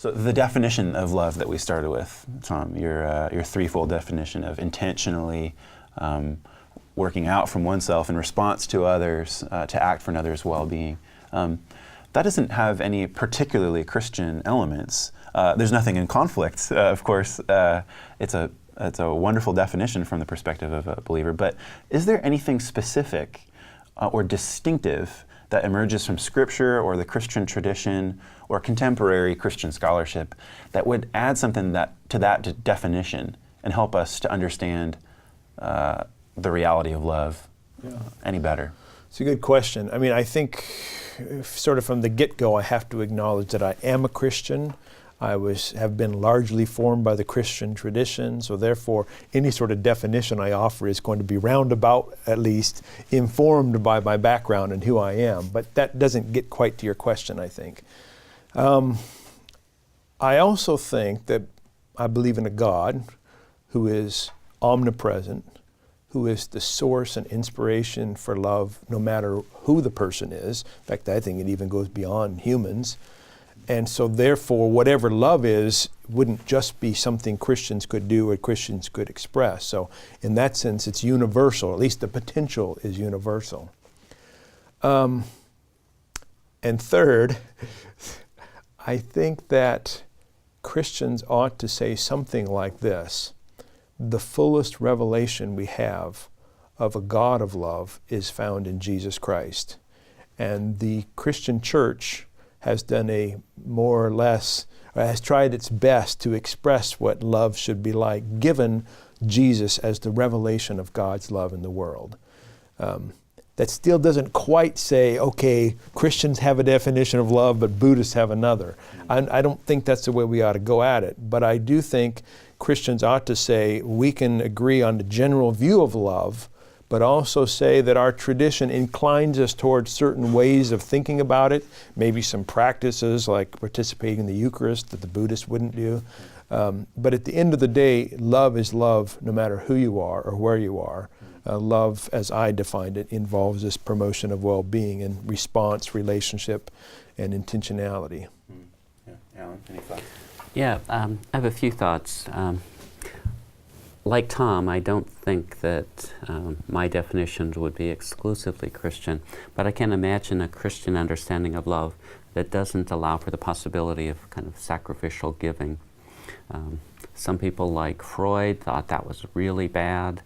So the definition of love that we started with, Tom, your threefold definition of intentionally working out from oneself in response to others, to act for another's well-being, that doesn't have any particularly Christian elements. There's nothing in conflict, of course. It's a wonderful definition from the perspective of a believer, but is there anything specific or distinctive that emerges from Scripture or the Christian tradition or contemporary Christian scholarship that would add something to that definition and help us to understand the reality of love any better? It's a good question. I mean, I think sort of from the get-go, I have to acknowledge that I am a Christian. I have been largely formed by the Christian tradition, so therefore any sort of definition I offer is going to be roundabout, at least, informed by my background and who I am. But that doesn't get quite to your question, I think. I also think that I believe in a God who is omnipresent, who is the source and inspiration for love no matter who the person is. In fact, I think it even goes beyond humans. And so therefore, whatever love is wouldn't just be something Christians could do or Christians could express. So in that sense, it's universal. At least the potential is universal. And third, I think that Christians ought to say something like this: the fullest revelation we have of a God of love is found in Jesus Christ. And the Christian church has done has tried its best to express what love should be like, given Jesus as the revelation of God's love in the world. That still doesn't quite say, okay, Christians have a definition of love, but Buddhists have another. I don't think that's the way we ought to go at it. But I do think Christians ought to say we can agree on the general view of love, but also say that our tradition inclines us towards certain ways of thinking about it, maybe some practices like participating in the Eucharist that the Buddhists wouldn't do. But at the end of the day, love is love no matter who you are or where you are. Love, as I defined it, involves this promotion of well-being and response, relationship, and intentionality. Yeah. Alan, any thoughts? Yeah, I have a few thoughts. Like Tom, I don't think that my definitions would be exclusively Christian, but I can imagine a Christian understanding of love that doesn't allow for the possibility of kind of sacrificial giving. Some people like Freud thought that was really bad.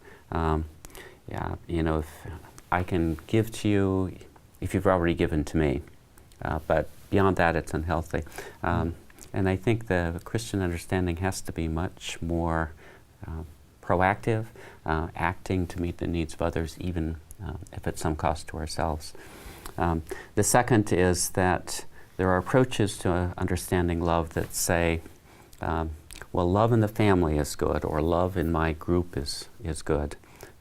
If I can give to you if you've already given to me, but beyond that it's unhealthy. And I think the Christian understanding has to be much more proactive, acting to meet the needs of others, even if at some cost to ourselves. The second is that there are approaches to understanding love that say, well, love in the family is good, or love in my group is good.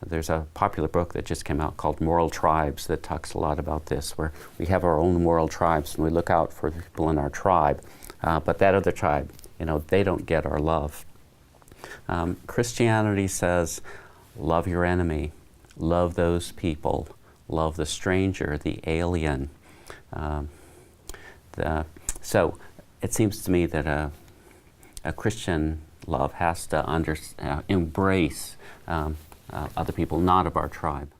There's a popular book that just came out called Moral Tribes that talks a lot about this, where we have our own moral tribes and we look out for the people in our tribe, but that other tribe, they don't get our love. Christianity says, love your enemy, love those people, love the stranger, the alien. So it seems to me that a Christian love has to embrace other people not of our tribe.